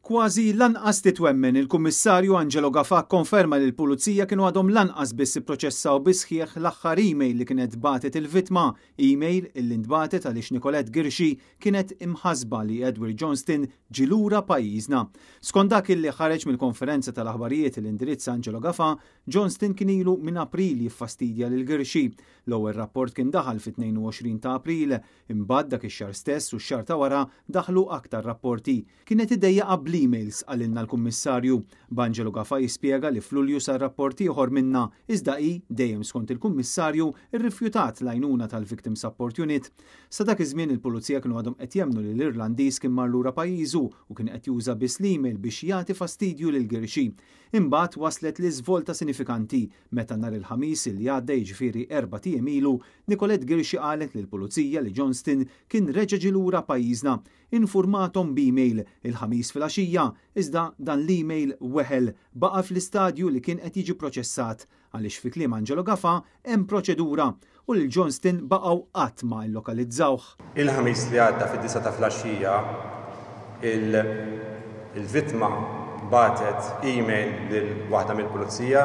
Kważi lanqas titwemmen il-Kummissarju Angelo Gafa konferma li l-Pulizija kienu għadhom lanqas biss ipproċessaw bisħieħ l-aħħar email li kienet batet il-vittma, email illi ntbatet għaliex Nicolette Girxi kienet imħasba li Edward Johnston ġilura pajjiżna. Skont dak illi ħareġ mill-konferenza tal-aħbarijiet l-indirizz Angelo Gafa, Johnston kien ilu minn April jiffastidja lil Girxi. L-ewwel rapport kien daħal fit-22 ta' April, imbagħad dak ix-xahar stess u x-xahar ta' wara daħlu aktar rapporti. Kienet idejja emails għalilna l-Kummissarju. B'Angelo Gafa jispjega li f'Lulju sar rapporti ieħor minna iżda hi dejjem skont il-Kummissarju irrifjutat l-għajnuna tal-Victim Support Unit. Sa dak iż-żmien il-Pulizija kienu għadhom qed jemmnu li l-Irlandiż kien mar lura pajjiżu u kien qed juża biss l-email biex jagħti fastidju lil Girxi. Imbagħad waslet li żvolta sinifikanti meta nhar il-ħamis li għadda jiġifieri 4 tiem ilu Nicolette Girxi qalet lill-Pulizija li Johnston kien reġa' ġie lura pajjiżna. Infurmathom b'email il-ħamis fil-għaxija, iżda dan l-email weħel baqa' fl-istadju li kien qed jiġi proċessat għaliex fi kliem Angelo Gafa hemm proċedura u lil Johnston baqgħu qatt ma llokalizzawh. Il-ħamis li għadda fid-9 ta' flaxxija il-vittma batet email lil waħda mill-Pulizija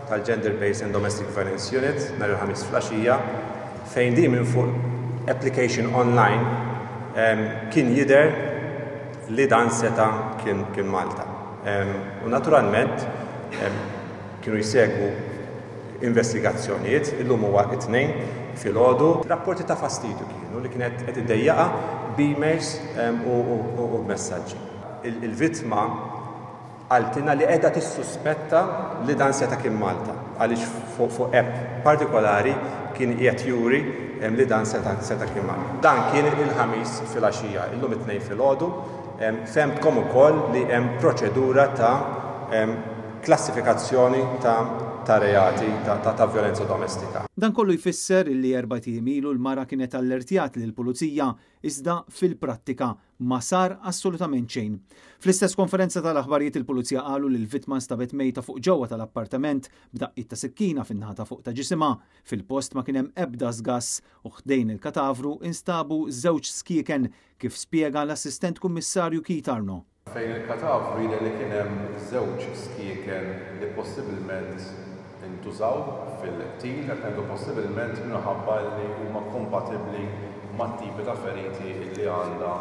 tal-Gender Based and Domestic Violence Unit nhar il-ħamis flaxxija fejn di minn fuq application online kien jidher li dan seta kien Malta. U naturalment kienu jsegwu investigazzjonijiet illum huwa it-tnejn filgħodu. Rapporti ta' fastidju kienu li kienet qed iddejjaqa b'emails u b'messaġġi. Il-vittma għaltina li qiegħda tissuspetta li dan seta kien Malta għaliex fuq app partikolari kien qiegħed juri li dan seta kien Malta. Dan kien il-ħamis fil-għaxija, illum it-tnejn filgħodu. Fehmtkom ukoll li hemm proċedura ta' klassifikazzjoni ta' reati ta' violenza domestika. Dan kollu jfisser li 4 tiem ilu l-mara kienet allertjat lill-Pulizija iżda fil-prattika ma sar assolutament xejn. Fl-istess konferenza tal-aħbarijiet il-Pulizija qalu li l-vittma nstabet mejta fuq ġewwa tal-appartament b'daqqiet ta' sikkina fin-naħa ta' fuq ta' ġisimha. Fil-post ma kien hemm ebda żgass u ħdejn il-katavru instabu żewġ skieken kif spjega l-assistent kummissarju Keith Arno. Fejn il-katavru jidher li kien hemm żewġ skieken li possibilment intużaw fil-qtil qed ngħidu possibilment minħabba li huma kompatibbli mat-tipi ta' feriti li għandha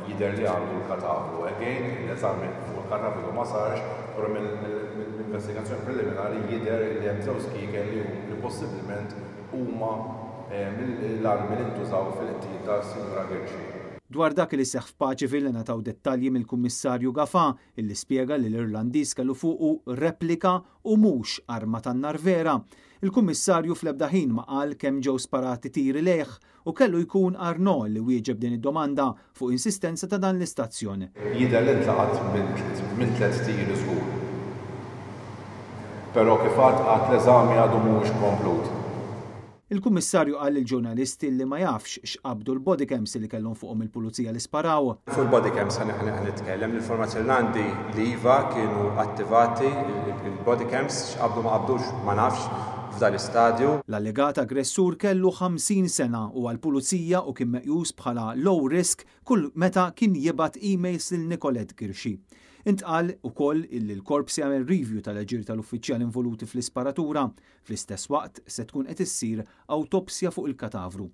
jidher li għandu l-katavru. Again, l-eżami fuq il-katavru ma sarx, però mill-investigazzjoni preliminari jidher li hemm żewġ skieken li possibilment huma l-armi li ntużaw fil-qtil ta' Sinjura Girxi. Dwar dak li seħħ f'Paċiville nataw dettalji mill-Kummissarju Gafa illi spjega li l-Irlandiż kellu fuqu replika u mhux arma tan-nar vera. Il-Kummissarju fl-ebda ħin ma qal kemm ġew sparati tiri lejh u kellu jkun Arno li wieġeb din id-domanda fuq insistenza ta' dan l-istazzjon. Jidher li ntlaqat minn 3 tiri żgur. Però kif għad l-eżami għadu mhuwiex komplut. Il-Kummissarju qal lill-ġurnalisti li ma jafx x'qabdu l-body cams li kellhom fuqhom il-Pulizija li sparaw. Fuq il-body cams ħanitkellem l-informazzjoni għandi li iva kienu attivati il-body cams x'qabdu ma qabdux ma nafx f'dan l-istadju. L-allegat aggressur kellu 50 sena u għall-Pulizija u kien meqjus bħala low risk kull meta kien jibgħat emails lil Nicolette Girxi. Intqal ukoll illi l-korps jagħmel review tal-aġir tal-uffiċjali involuti fl-isparatura. Fl-istess waqt se tkun qed issir awtopsja fuq il-katavru.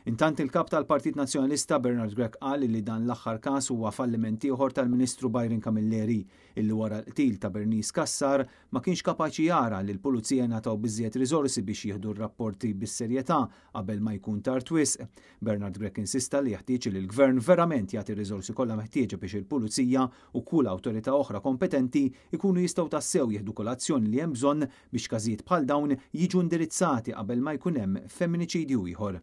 Intant il-kap tal-Partit Nazzjonalista Bernard Gregg qal li dan l-aħħar każ huwa falliment ieħor tal-Ministru Byron Camilleri illi wara l-qtil ta' Bernice Kassar ma kienx kapaċi jara li l-Pulizija ngħataw biżżejjed riżorsi biex jieħdu r-rapporti bis-serjetà qabel ma jkun tard wisq. Bernard Gregg insista li jeħtieġ li l-Gvern verament jagħti r-riżorsi kollha meħtieġa biex il-Pulizija u kull awtorità oħra kompetenti jkunu jistgħu tassew jieħdu kull azzjoni li hemm bżonn biex każijiet bħal dawn jiġu indirizzati qabel ma jkun hemm femminicidio ieħor.